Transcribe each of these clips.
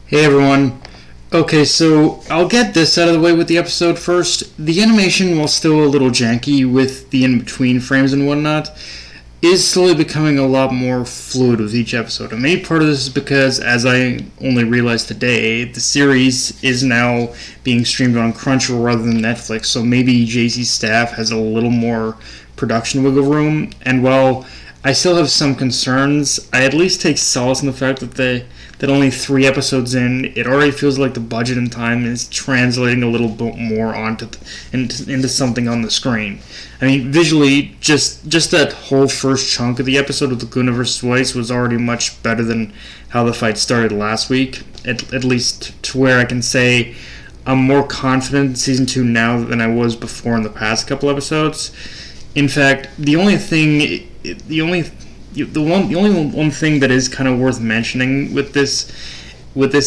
Hey everyone. Okay, so I'll get this out of the way with the episode first. The animation, while still a little janky with the in between frames and whatnot, is slowly becoming a lot more fluid with each episode. And maybe part of this is because, as I only realized today, the series is now being streamed on Crunchyroll rather than Netflix, so maybe JC's staff has a little more production wiggle room. And while I still have some concerns, I at least take solace in the fact that only 3 episodes in, it already feels like the budget and time is translating a little bit more into something on the screen. I mean, visually, just that whole first chunk of the episode with Laguna vs. Weiss was already much better than how the fight started last week. At least to where I can say I'm more confident in season 2 now than I was before in the past couple episodes. In fact, the only one thing that is kind of worth mentioning with this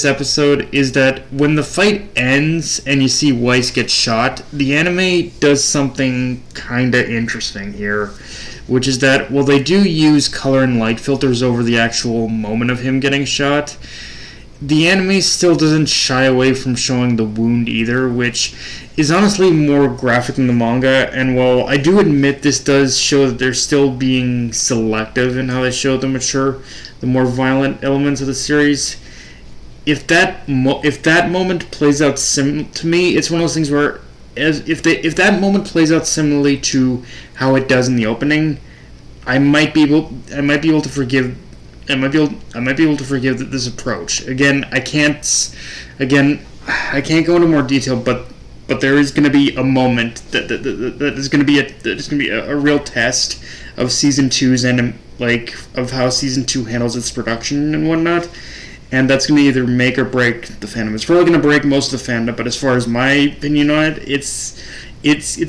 episode is that when the fight ends and you see Weiss get shot, the anime does something kind of interesting here, which is that while they do use color and light filters over the actual moment of him getting shot, the anime still doesn't shy away from showing the wound either, which is honestly more graphic than the manga. And while I do admit this does show that they're still being selective in how they show the more violent elements of the series, if that moment plays out to me, it's one of those things where if that moment plays out similarly to how it does in the opening, I might be able to forgive. I might be able to forgive this approach. Again, I can't go into more detail, but there is going to be a moment that is going to be a real test of season 2's and of how season 2 handles its production and whatnot, and that's going to either make or break the fandom. It's probably going to break most of the fandom, but as far as my opinion on it, it's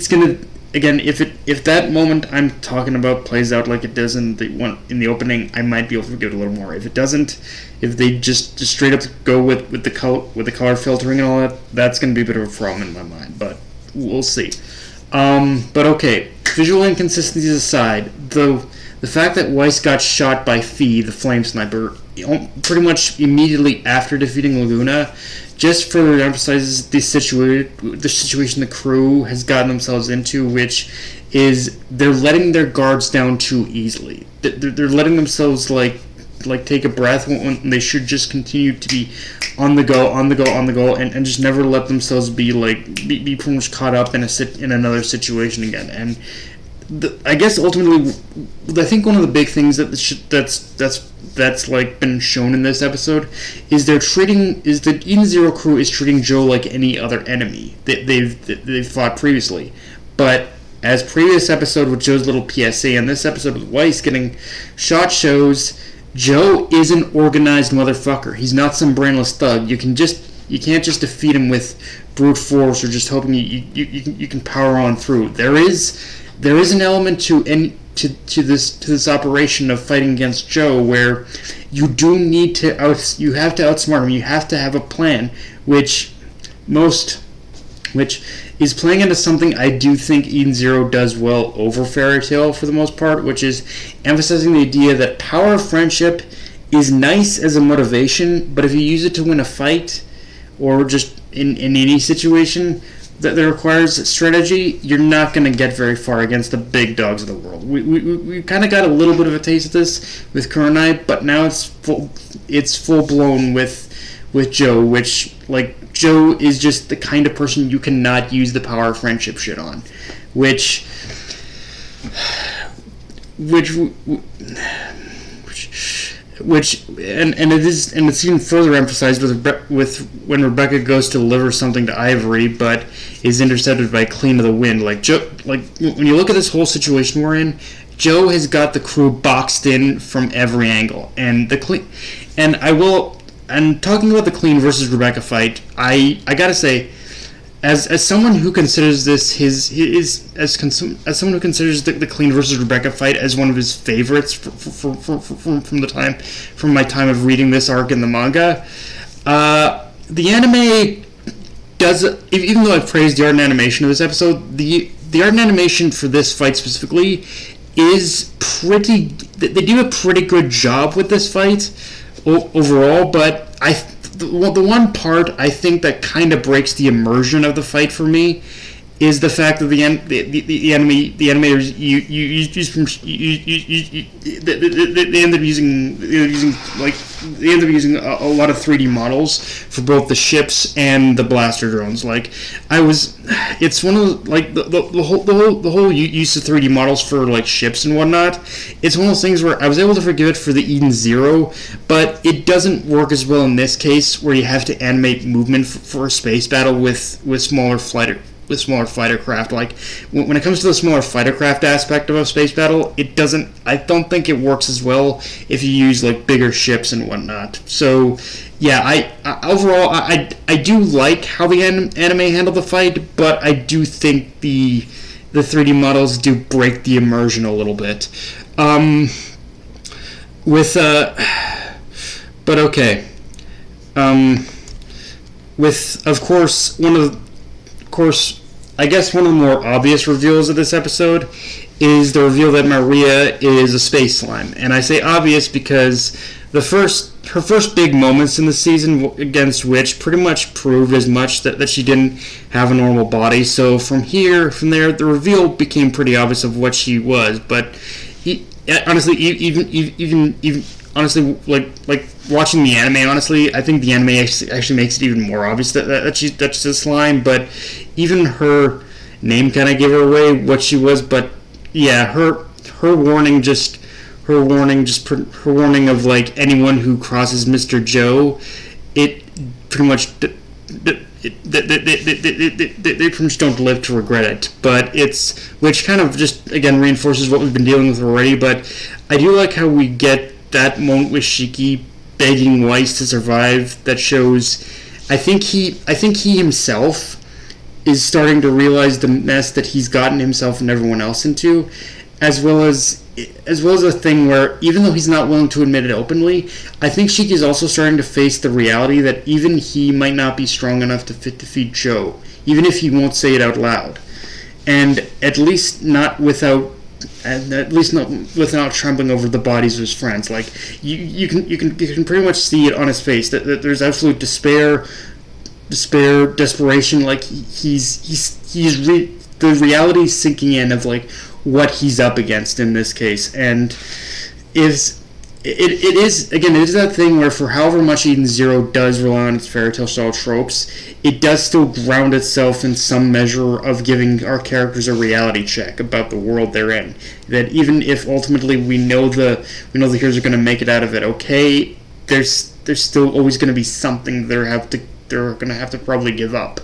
going to. Again, if that moment I'm talking about plays out like it does in the opening, I might be able to forgive it a little more. If it doesn't, if they just straight up go with the color filtering and all that, that's going to be a bit of a problem in my mind. But we'll see. But okay, visual inconsistencies aside, the fact that Weiss got shot by Fee, the flame sniper, pretty much immediately after defeating Laguna, just further emphasizes the situation the crew has gotten themselves into, which is they're letting their guards down too easily. They're letting themselves take a breath when they should just continue to be on the go, and just never let themselves be pretty much caught up in another situation again. And I guess ultimately, I think one of the big things that's been shown in this episode is the Eden Zero crew is treating Joe like any other enemy that they've fought previously. But as previous episode with Joe's little PSA and this episode with Weiss getting shot shows, Joe is an organized motherfucker. He's not some brainless thug. You can't just defeat him with brute force or just hoping you can power on through. There is an element to this operation of fighting against Joe where you do need to you have to outsmart him. You have to have a plan, which is playing into something I do think Eden Zero does well over Fairy Tail for the most part, which is emphasizing the idea that power of friendship is nice as a motivation, but if you use it to win a fight or just in any situation that requires strategy, you're not going to get very far against the big dogs of the world. We kind of got a little bit of a taste of this with Kurenai, but now it's full blown with Joe, which Joe is just the kind of person you cannot use the power of friendship shit on, which it's even further emphasized with when Rebecca goes to deliver something to Ivory, but is intercepted by Clean of the Wind. When you look at this whole situation we're in, Joe has got the crew boxed in from every angle, and talking about the Clean versus Rebecca fight, I gotta say, as someone who considers this as someone who considers the Clean versus Rebecca fight as one of his favorites from my time of reading this arc in the manga, the anime does, even though I've praised the art and animation of this episode, the art and animation for this fight specifically is they do a pretty good job with this fight overall, but the one part I think that kind of breaks the immersion of the fight for me is the fact that the animators they end up using a lot of 3D models for both the ships and the blaster drones. It's one of the whole use of 3D models for like ships and whatnot. It's one of those things where I was able to forgive it for the Eden Zero, but it doesn't work as well in this case where you have to animate movement for a space battle with smaller fighter craft. Like when it comes to the smaller fighter craft aspect of a space battle, I don't think it works as well if you use like bigger ships and whatnot. So yeah, overall I do like how the anime handled the fight, but I do think the 3D models do break the immersion a little bit. But okay. With of course I guess one of the more obvious reveals of this episode is the reveal that Maria is a space slime. And I say obvious because her first big moments in the season against Witch pretty much proved as much that she didn't have a normal body. So from there, the reveal became pretty obvious of what she was. But honestly, even honestly, like watching the anime, honestly, I think the anime actually makes it even more obvious that she's a slime. But even her name kind of gave her away what she was. But yeah, her warning of like anyone who crosses Mr. Joe, it pretty much they pretty much don't live to regret it. But which kind of just again reinforces what we've been dealing with already. But I do like how we get that moment with Shiki begging Weiss to survive. That shows I think he himself is starting to realize the mess that he's gotten himself and everyone else into, as well as a thing where even though he's not willing to admit it openly, I think Shiki is also starting to face the reality that even he might not be strong enough to defeat Joe, even if he won't say it out loud, and at least not without trembling over the bodies of his friends. Like you can pretty much see it on his face that there's absolute desperation. Like the reality sinking in of like what he's up against in this case, and it is that thing where for however much Eden Zero does rely on its fairy tale style tropes, it does still ground itself in some measure of giving our characters a reality check about the world they're in. That even if ultimately we know the heroes are going to make it out of it okay, there's still always going to be something they're going to have to probably give up.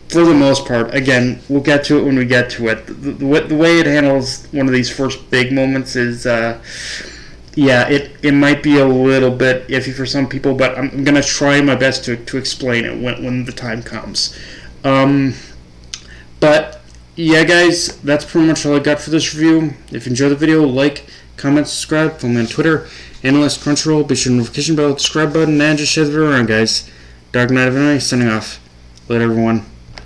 For the most part, again, we'll get to it when we get to it. The way it handles one of these first big moments is, it might be a little bit iffy for some people, but I'm going to try my best to explain it when the time comes. But, yeah, guys, that's pretty much all I got for this review. If you enjoyed the video, like, comment, subscribe, follow me on Twitter, Analyst Crunchyroll, be sure to notification bell, subscribe button, and just share the video around, guys. Dark Knight of Anime, signing off. Later, everyone.